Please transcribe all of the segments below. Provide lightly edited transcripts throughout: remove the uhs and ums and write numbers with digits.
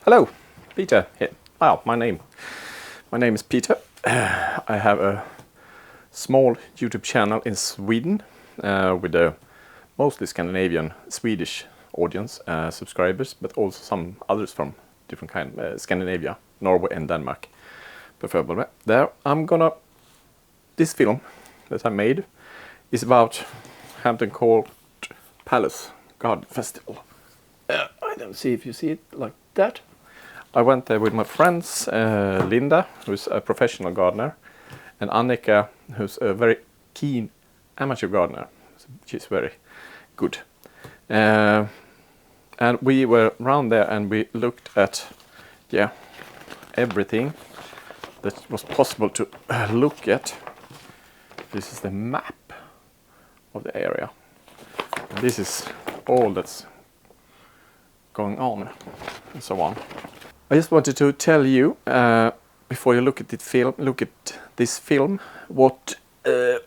Hello, Peter here. Wow, my name is Peter. I have a small YouTube channel in Sweden with a mostly Scandinavian, Swedish audience, subscribers, but also some others from different kind, Scandinavia, Norway and Denmark, preferably. This film that I made is about Hampton Court Palace Garden Festival. I don't see if you see it like that. I went there with my friends, Linda, who's a professional gardener, and Annika, who's a very keen amateur gardener. She's very good. And we were around there and we looked at, everything that was possible to look at. This is the map of the area. And this is all that's going on and so on. I just wanted to tell you before you look at this film, what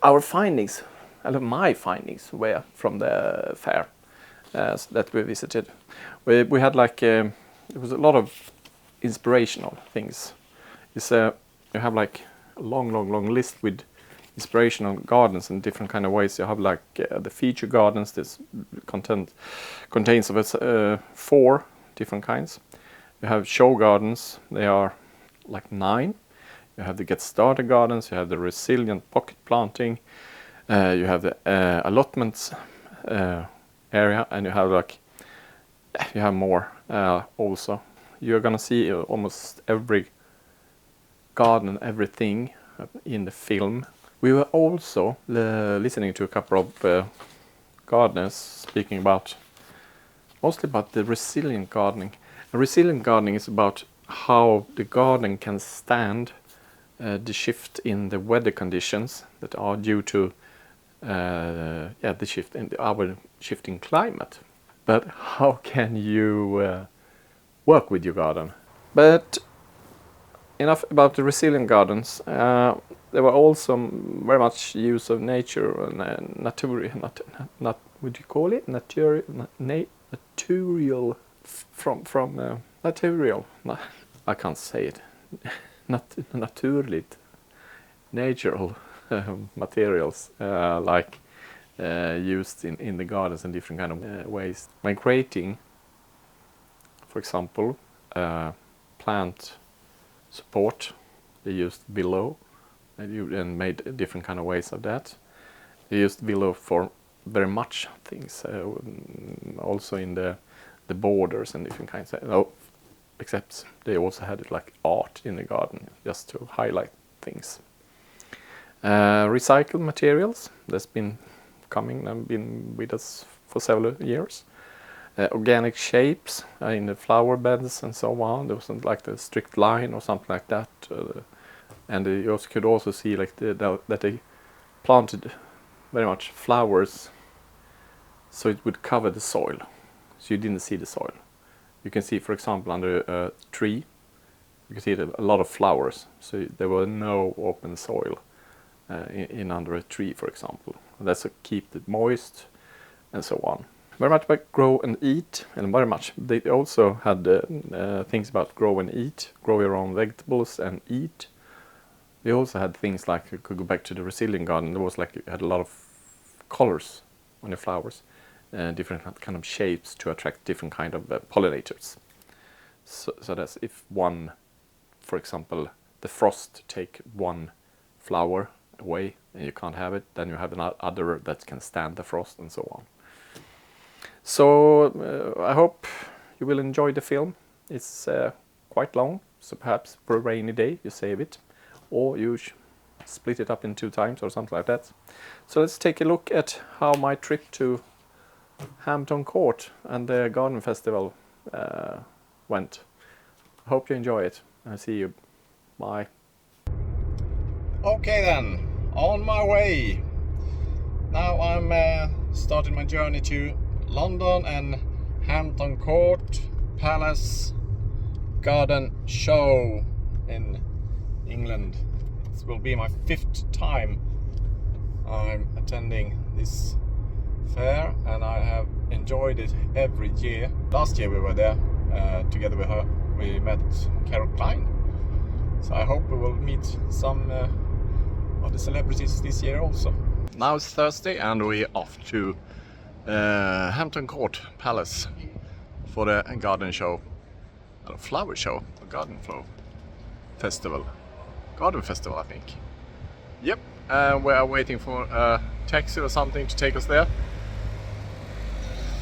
our findings, my findings, were from the fair that we visited. We had there was a lot of inspirational things. You have like a long list with inspirational gardens in different kind of ways. You have the feature gardens. This contains of us 4 different kinds. You have show gardens, they are like 9. You have the get started gardens, you have the resilient pocket planting, you have the allotments area, and you have more also. You're gonna see almost every garden, everything in the film. We were also listening to a couple of gardeners speaking mostly about the resilient gardening. Resilient gardening is about how the garden can stand the shift in the weather conditions that are due to the shift in our shifting climate. But how can you work with your garden? But enough about the resilient gardens. There were also very much use of nature and would you call it natural material. I can't say it. Naturligt, natural materials used in the gardens in different kind of ways. When creating, for example, plant support, they used willow and made different kind of ways of that. They used willow for very much things, also in the borders and different kinds of, except they also had it like art in the garden just to highlight things. Recycled materials, that's been coming and been with us for several years. Organic shapes in the flower beds and so on. There wasn't like the strict line or something like that. And you could also see that they planted very much flowers so it would cover the soil. So you didn't see the soil. You can see, for example, under a tree, you can see a lot of flowers. So there were no open soil in under a tree, for example. That's to keep it moist and so on. Very much about grow and eat, and very much they also had things about grow and eat, grow your own vegetables and eat. They also had things like, you could go back to the resilient garden, there was you had a lot of colors on your flowers. Different kind of shapes to attract different kind of pollinators. So that's if one, for example, the frost take one flower away and you can't have it, then you have another that can stand the frost and so on. So I hope you will enjoy the film. It's quite long, so perhaps for a rainy day you save it, or you split it up in 2 times or something like that. So let's take a look at how my trip to Hampton Court and the garden festival went. I hope you enjoy it, and I'll see you. Bye. Okay then, on my way. Now I'm starting my journey to London and Hampton Court Palace Garden Show in England. This will be my 5th time I'm attending this fair, and I have enjoyed it every year. Last year we were there together with we met Carol Klein. So I hope we will meet some of the celebrities this year also. Now it's Thursday and we're off to Hampton Court Palace for the garden show, a flower show, a garden flow festival, garden festival I think. Yep, we are waiting for a taxi or something to take us there.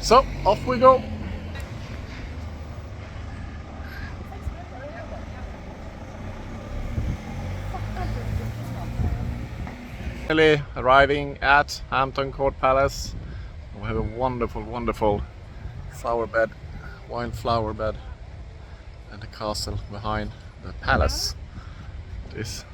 So off we go. Arriving at Hampton Court Palace. We have a wonderful flower bed, wild flower bed, and a castle behind the palace. This.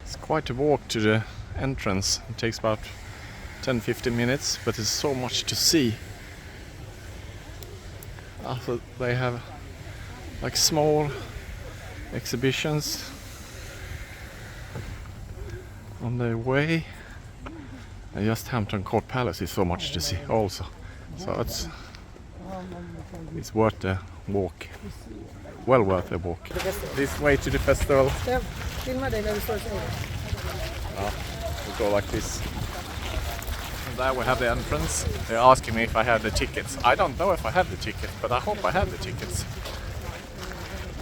It's quite a walk to the entrance. It takes about 10-15 minutes, but there's so much to see. Also, they have like small exhibitions on their way, and just Hampton Court Palace is so much to see also. So it's worth the walk. Well worth the walk. This way to the festival. We go like this. And there we have the entrance. They're asking me if I have the tickets. I don't know if I have the ticket, but I hope I have the tickets.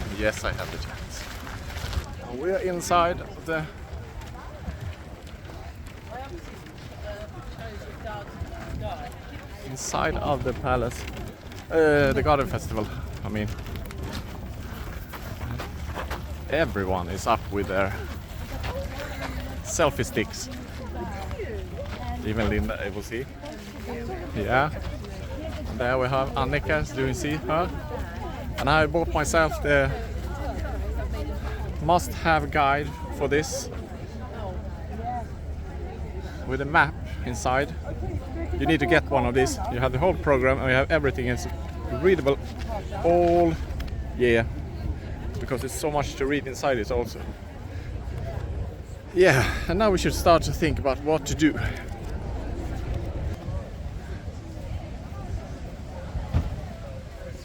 And yes, I have the tickets. And we are inside the palace, the garden festival. I mean, everyone is up with their selfie sticks. Even Linda, I will see. Yeah. And there we have Annika, do you see her? And I bought myself the must-have guide for this, with a map inside. You need to get one of these. You have the whole program and you have everything. It's readable all year because there's so much to read inside it also. Yeah, and now we should start to think about what to do.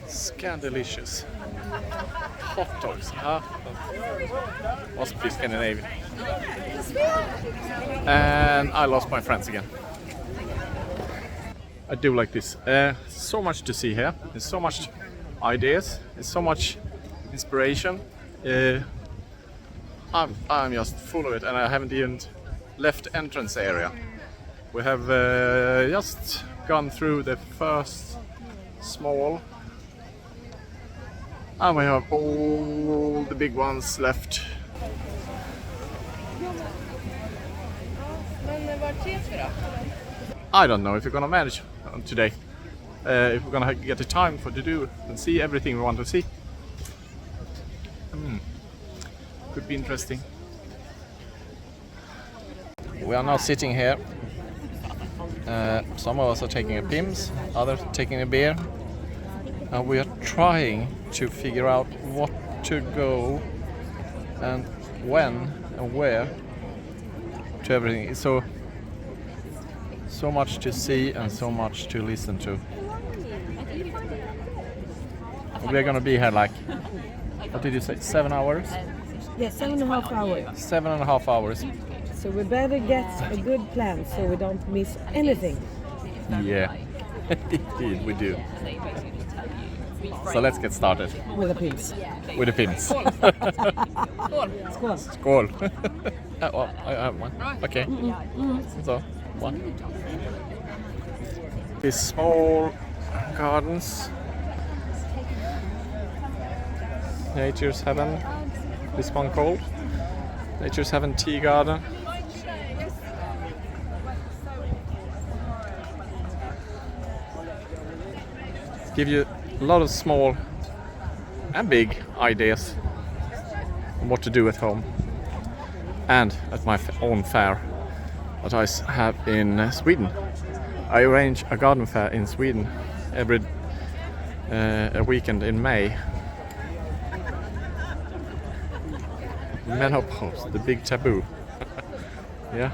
Scandalicious. Hot dogs, huh? Must be Scandinavian. And I lost my friends again. I do like this. So much to see here. There's so much ideas. There's so much inspiration. I'm just full of it, and I haven't even left the entrance area. We have just gone through the first small, and we have all the big ones left. I don't know if we're gonna manage today. If we're gonna get the time to do and see everything we want to see. Could be interesting. We are now sitting here. Some of us are taking a Pims, others taking a beer, and we are trying to figure out what to go and when and where to everything. So much to see and so much to listen to. We're gonna be here like, what did you say, 7 hours? Yeah, 7.5 hours. 7.5 hours. So we better get a good plan so we don't miss anything. Yeah, indeed we do. So let's get started. With the Pims. With the Pims. Skål. Skål. Well, I have one. Okay. So, one. These small gardens. Nature's Heaven. This one called Nature's Heaven Tea Garden. Give you a lot of small and big ideas on what to do at home and at my own fair that I have in Sweden. I arrange a garden fair in Sweden every a weekend in May. Menopause, the big taboo. Yeah.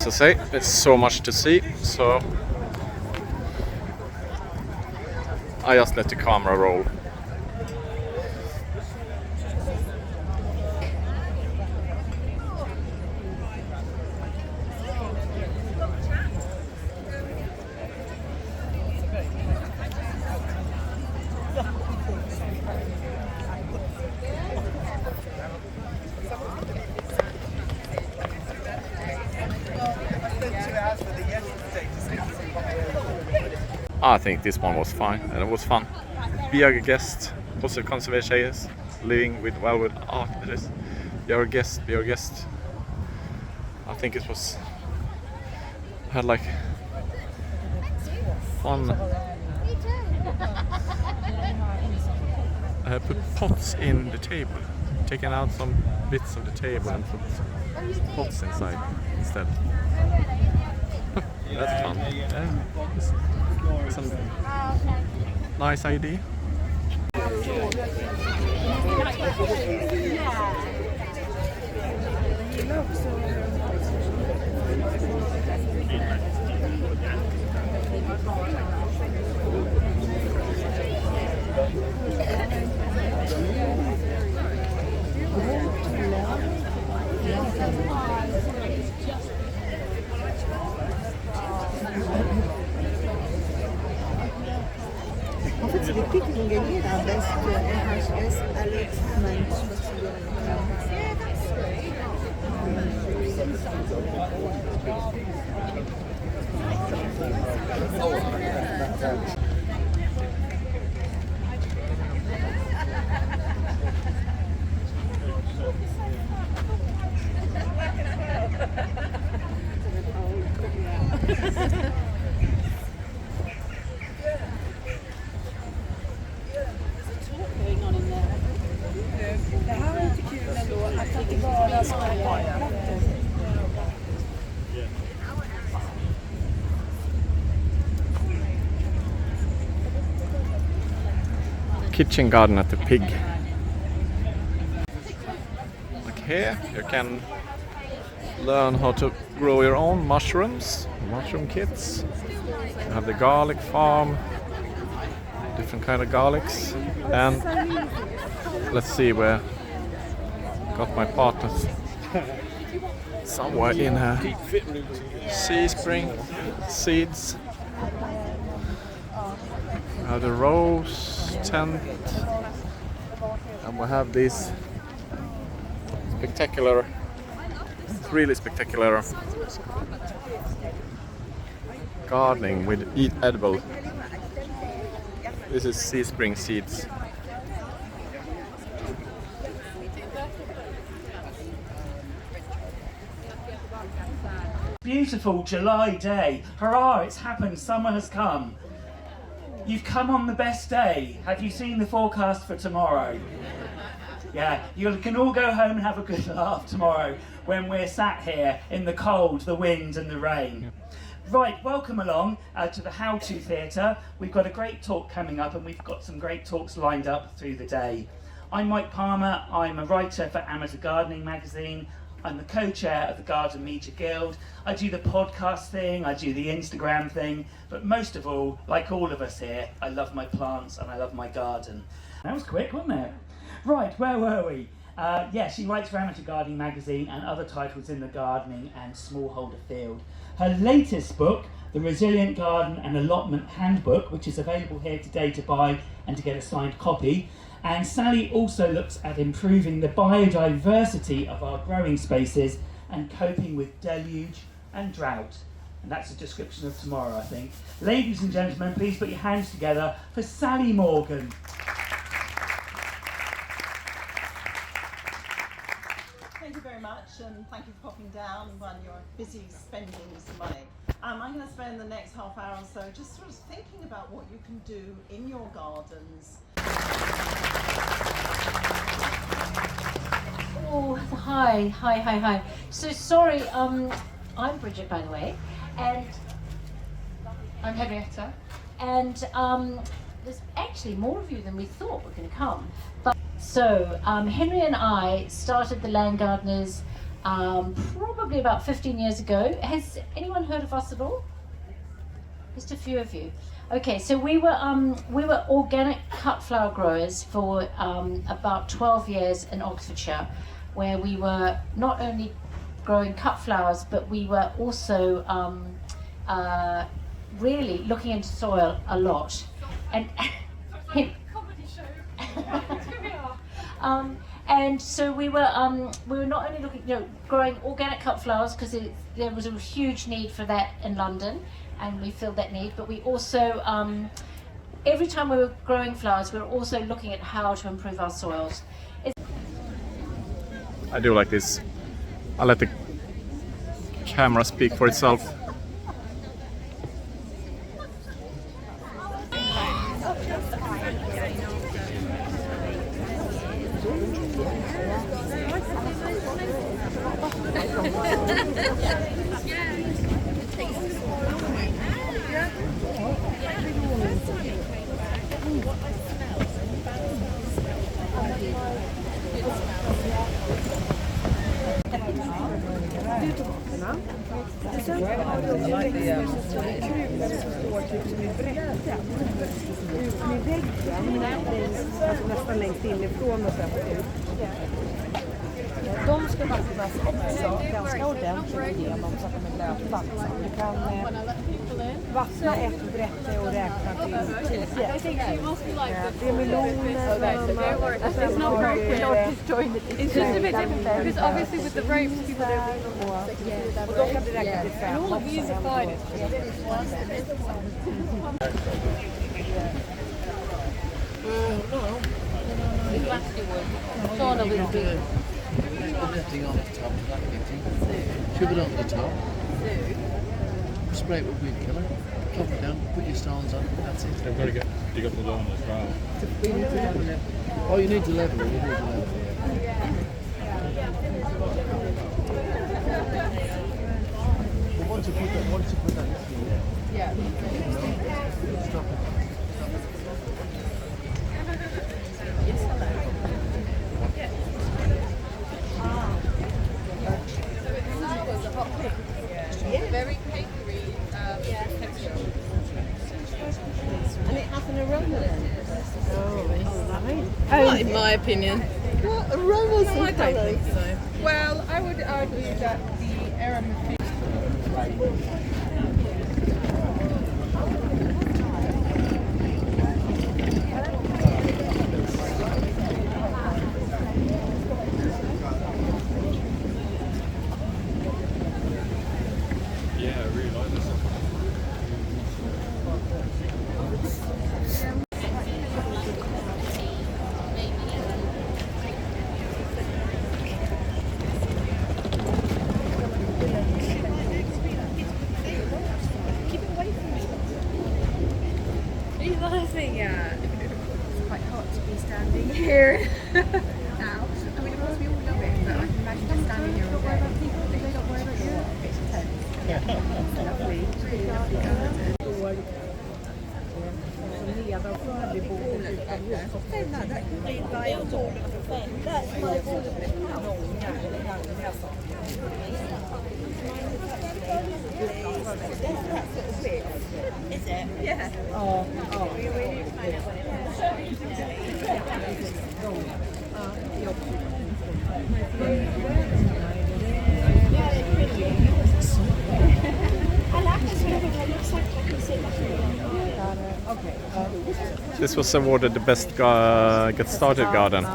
To say, it's so much to see, so I just let the camera roll. I think this one was fine and it was fun. Be a guest, positive conservation, living with art. Be our guest, be our guest. I think it was had like fun. Put pots in the table, taking out some bits of the table and put pots inside instead. That's fun. Yeah. Some nice idea. En fait, c'est les prix qu'ils ont gagnés, la Best RHS Alex Mann. Kitchen garden at the pig. Like here, you can learn how to grow your own mushrooms, mushroom kits. You have the garlic farm, different kind of garlics, and let's see where got my partners somewhere in here. Sea spring seeds. We have the rose tent, and we have these spectacular, really spectacular gardening with edible. This is sea spring seeds. Beautiful July day. Hurrah, it's happened, summer has come. You've come on the best day. Have you seen the forecast for tomorrow? Yeah, you can all go home and have a good laugh tomorrow when we're sat here in the cold, the wind and the rain. Right, welcome along to the How To Theatre. We've got a great talk coming up and we've got some great talks lined up through the day. I'm Mike Palmer, I'm a writer for Amateur Gardening magazine. I'm the co-chair of the Garden Media Guild. I do the podcast thing, I do the Instagram thing, but most of all, like all of us here, I love my plants and I love my garden. That was quick, wasn't it? Right, where were we? Yeah, she writes for Amateur Gardening magazine and other titles in the gardening and smallholder field. Her latest book, The Resilient Garden and Allotment Handbook, which is available here today to buy and to get a signed copy. And Sally also looks at improving the biodiversity of our growing spaces and coping with deluge and drought. And that's a description of tomorrow, I think. Ladies and gentlemen, please put your hands together for Sally Morgan. Thank you very much, and thank you for popping down when you're busy spending some money. I'm going to spend the next half hour or so just sort of thinking about what you can do in your gardens. Oh, hi. So sorry, I'm Bridget, by the way, and I'm Henrietta. and there's actually more of you than we thought were going to come. But so Henry and I started the Land Gardeners probably about 15 years ago. Has anyone heard of us at all? Just a few of you. Okay, so we were organic cut flower growers for about 12 years in Oxfordshire, where we were not only growing cut flowers, but we were also really looking into soil a lot. And and so we were not only looking, growing organic cut flowers because there was a huge need for that in London, and we filled that need. But we also, every time we were growing flowers, we were also looking at how to improve our soils. I do like this. I'll let the camera speak for itself. Sen har du växter som står i krukor som står typ som i bräcka ut med väggen nästan längst inifrån och sen ut. De ska vattnas också ganska ordentligt igenom så att de är löpa. Du kan vattna ett bräcke och räkna till 10. Det är meloner och sen har du... It's just a bit different because obviously with the ropes people don't och då kan du räkna till 5 också. Everything on the top, shove it on the top, spray it with weed killer, plop it down, put your stones on, that's it. They've got to get, you got the lawn as well. Oh, you need to level it, But once you put that, Yeah. stop it. Very papery texture. And it has an aroma then. Not in my opinion. What aromas and colours? Well, I would argue that the aroma. Yeah, I really like this. It's quite hot to be standing here now. I mean, of course we all love it, but I can imagine just standing here all day. They don't worry about you. It's tense. It's lovely. It's really lovely garden. Is it? Yeah. This was awarded the best get started garden.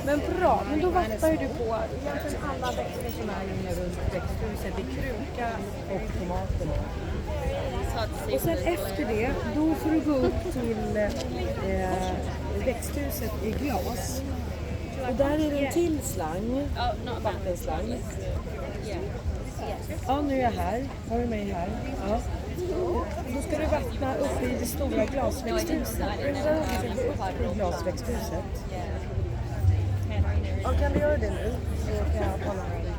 Men bra, men då vattnar ju du på egentligen alla växter som är inne runt växthuset i kruka och tomaterna. Och sen efter det, då får du gå upp till växthuset i glas. Och där är det en till slang, vattenslang. Ja, nu är jag här. Har du mig här? Ja. Då ska du vattna uppe i det stora glasväxthuset. Upp i glasväxthuset. Ja, kan du göra det nu? Så kan jag tala med dig.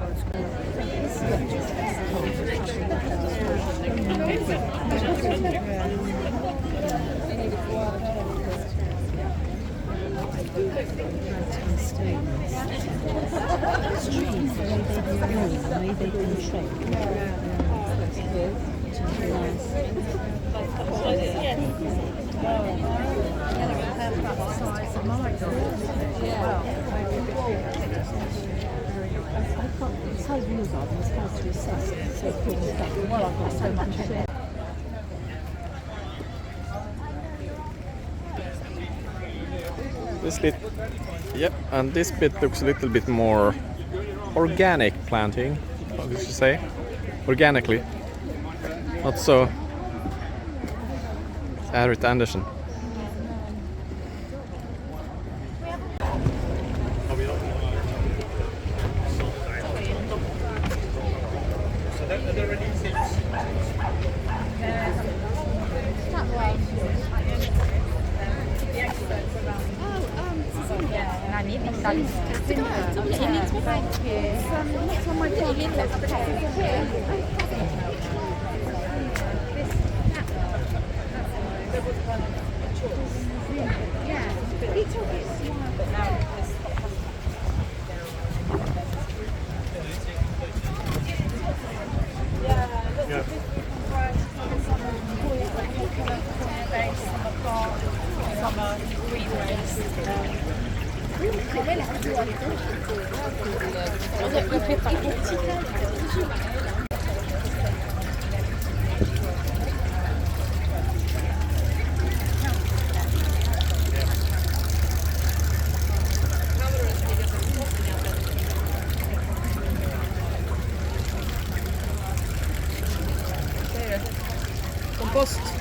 This bit, yep, and this bit looks a little bit more organic planting. What did you say? Organically, not so Arit Anderson. Kompost.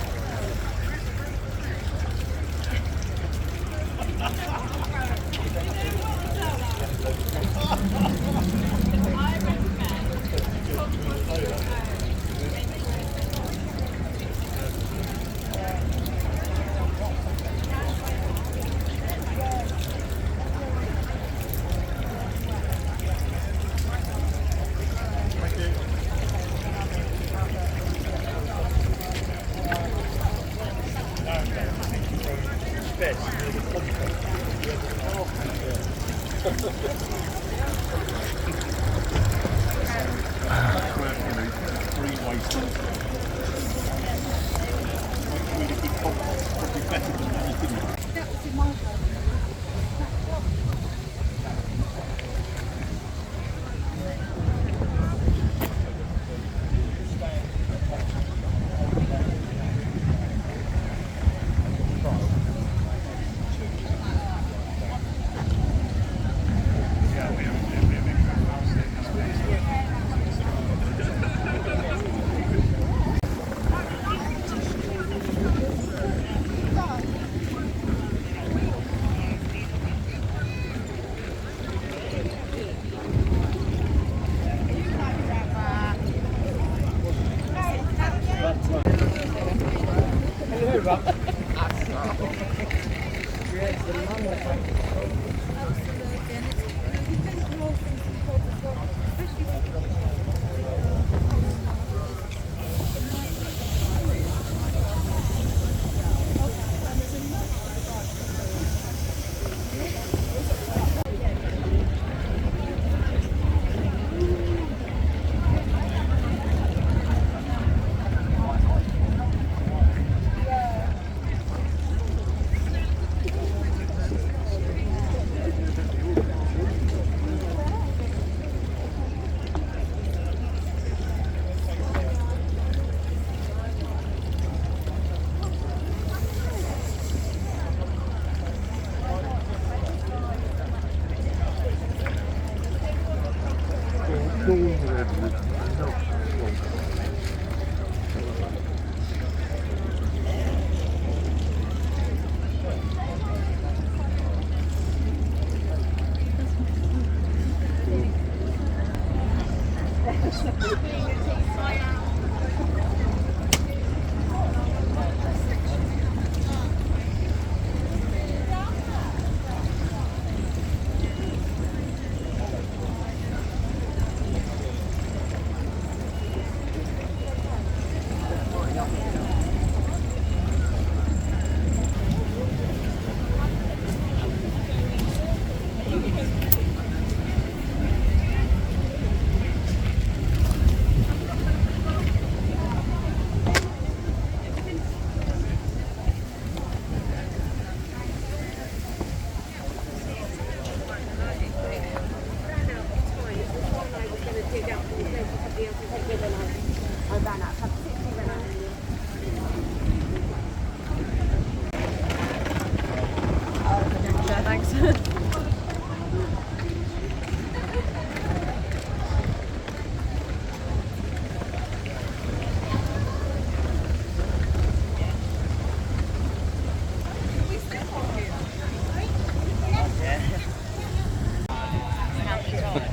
Tack.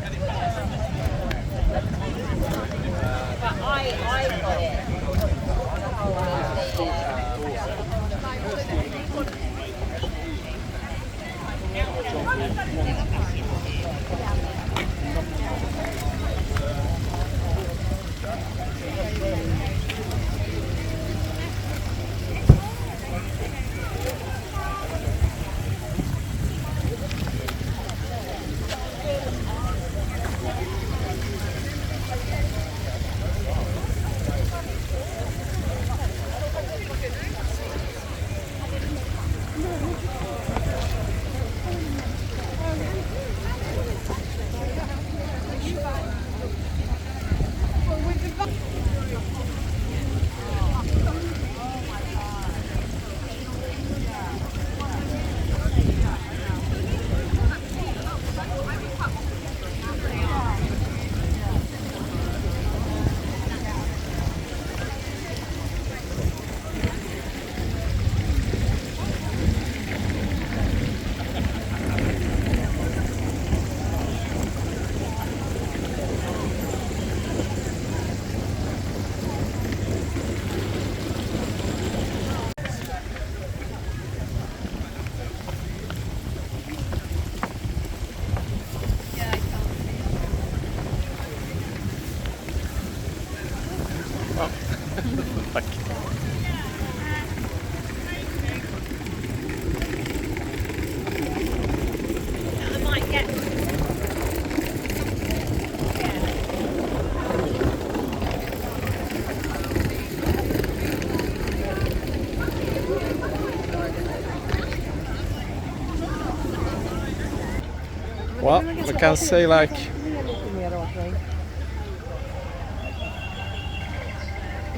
Well, we can say like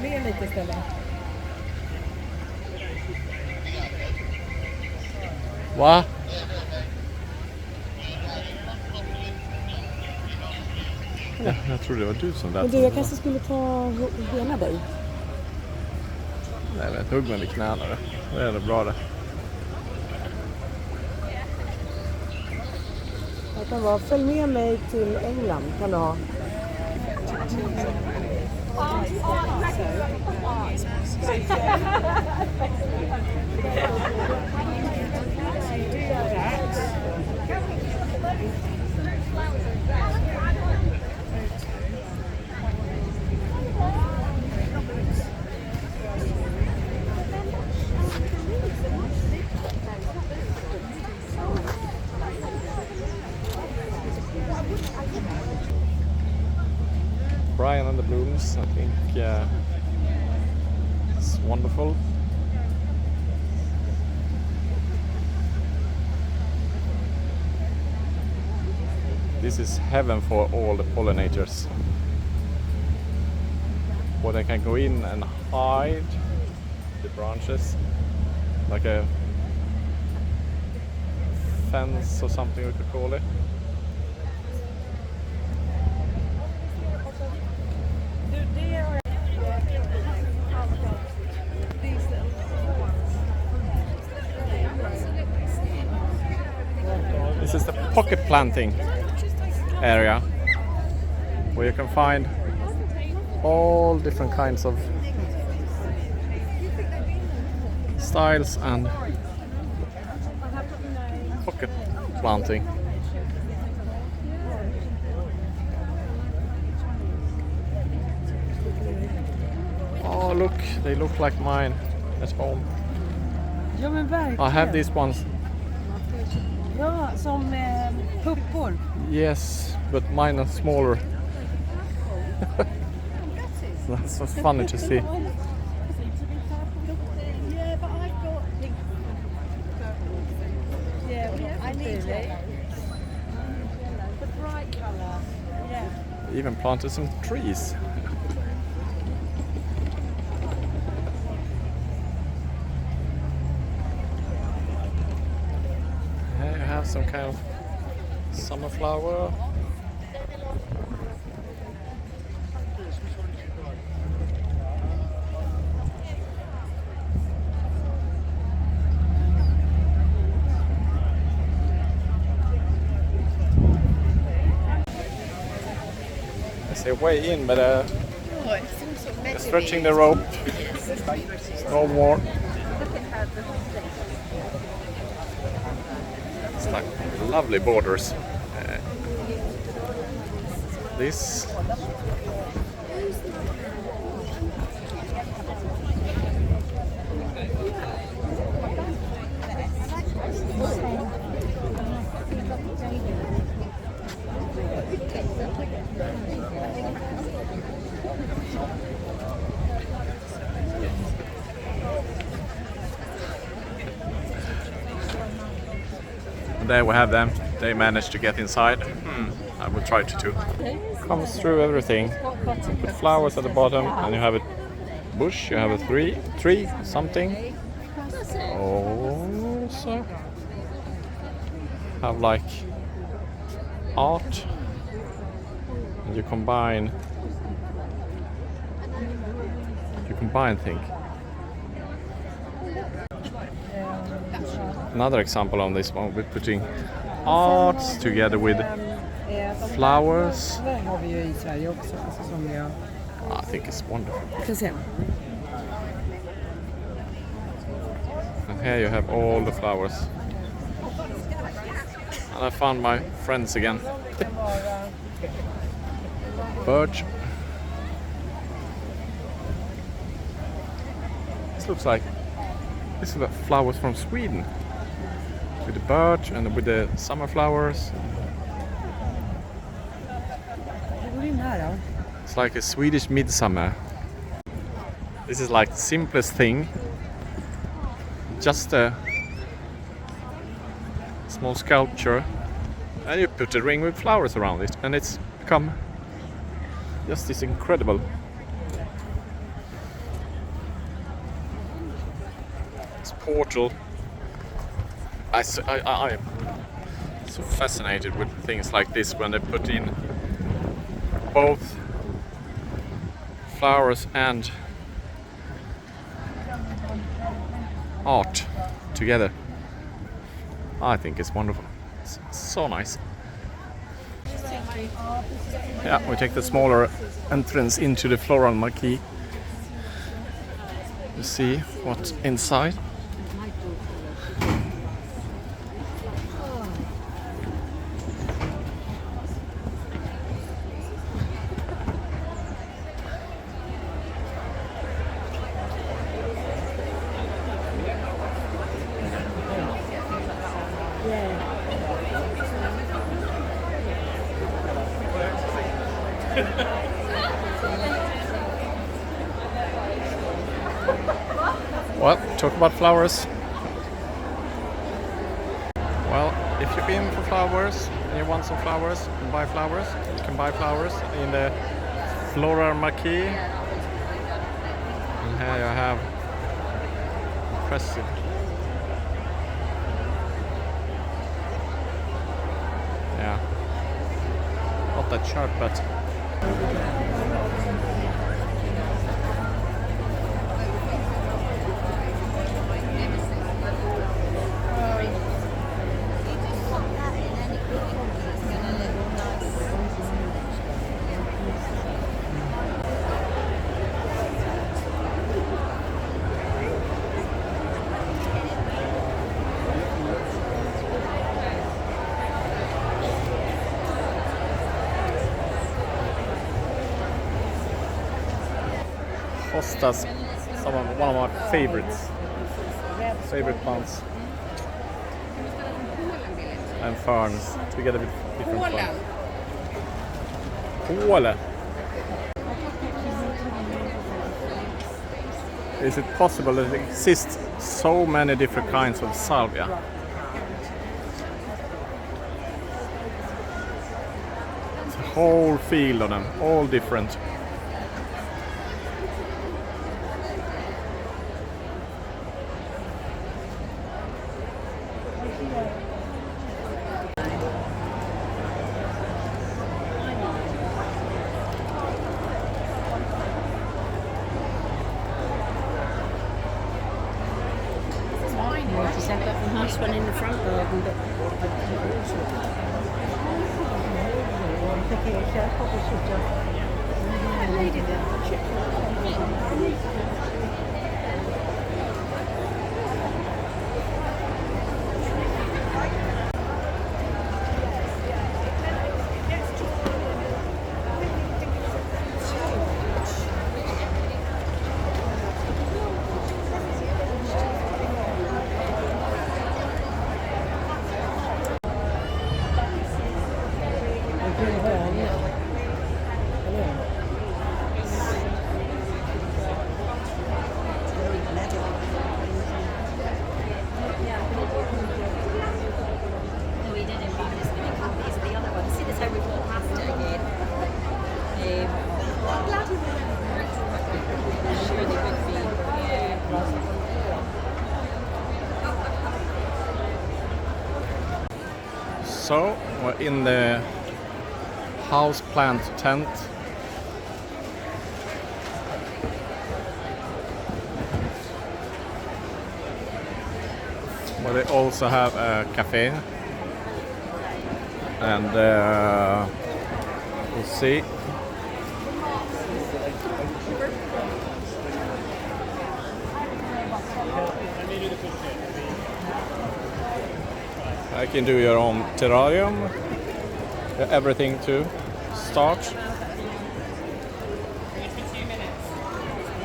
Le lite istället. va? Ja, jag tror det var du som lät. Men du, jag kanske skulle ta hela dig. Nej, men hugg mig vid knäna då. Det är det bra det. Jag kan vara, följ med mig till England kan du ha. Brian and the Blooms, I think it's wonderful. This is heaven for all the pollinators. Where they can go in and hide the branches, like a fence or something we could call it. This is the pocket planting area where you can find all different kinds of styles and pocket planting. Oh look, they look like mine at home. Ja men verkligen. I have these ones. Ja, som puppor. Yes, but mine are smaller. That's so funny to see. Yeah, but I've got pink. Yeah, I need it. The bright colour. Yeah. Even planted some trees. Here you have some kind of summer flower. say way in, but they're stretching the rope. No more. It's like lovely borders. This. There we have them. They managed to get inside. I will try to too. Comes through everything. Put flowers at the bottom, and you have a bush. You have a tree, something. Also have like art. And you combine things. Another example on this one, we're putting arts together with flowers. I think it's wonderful. And here you have all the flowers. And I found my friends again. Birch. This is the flowers from Sweden. With the birch and with the summer flowers. It's like a Swedish midsummer. This is like the simplest thing. Just a small sculpture. And you put a ring with flowers around it. And it's become just this incredible. This portal. I'm so fascinated with things like this when they put in both flowers and art together. I think it's wonderful. It's so nice. Yeah, we take the smaller entrance into the Floral marquee to see what's inside. Well, talk about flowers. Well, if you've been for flowers and you want some flowers, you can buy flowers in the Floral marquee. And here you have impressive. Yeah, not that sharp, but Hostas, one of my favorite plants, and ferns together with different plants. Påle. Is it possible that there exist so many different kinds of salvia? It's a whole field of them, all different. I've got a nice one in the front garden, but I probably should just So we're in the house plant tent. Where they also have a cafe, and we'll see. I can do your own terrarium, everything to start.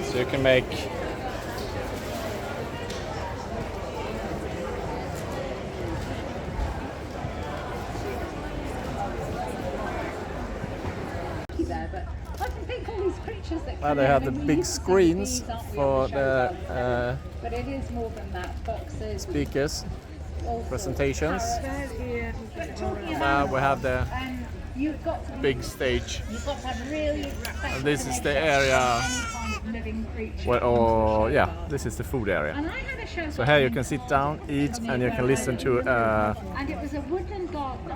So you can make they have the big screens for the but it is more than that. Boxes, speakers, presentations. talking Now we have the you've got to big stage. You've got to have really And this is the area where, oh yeah, this is the food area. So here you can sit down, eat, and you can listen to a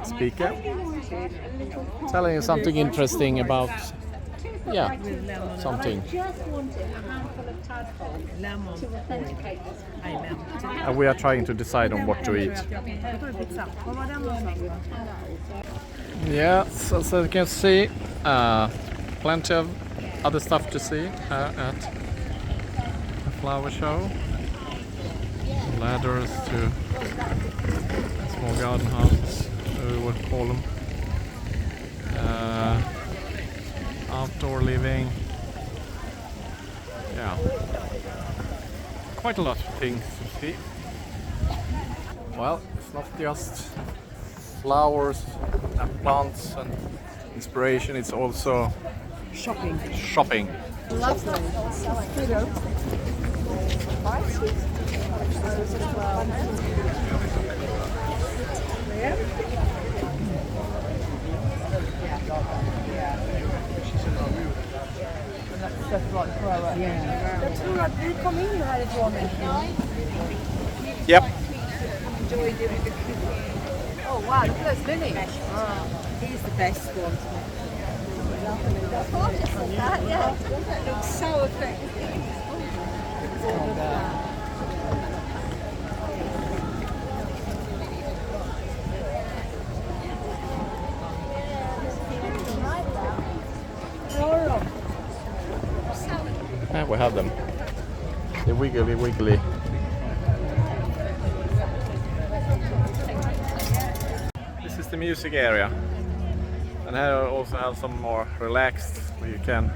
speaker telling you something interesting about, yeah, something. And we are trying to decide on what to eat. Yeah, so you can see plenty of other stuff to see at the flower show. Ladders to small garden houses, we would call them. Outdoor living. Yeah, quite a lot of things to see. Well, it's not just flowers and plants and inspiration, it's also shopping. Jag tror att vi kom in härifrån. Yep. Oh wow, look at those lilies. He's the best one. Yeah, it looks so effective. Yeah, we have them. The wiggly. This is the music area. And here I also have some more relaxed, where you can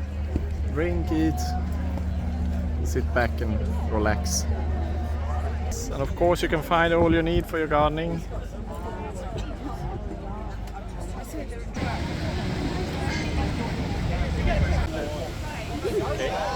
drink, eat, sit back and relax. And of course you can find all you need for your gardening. Okay.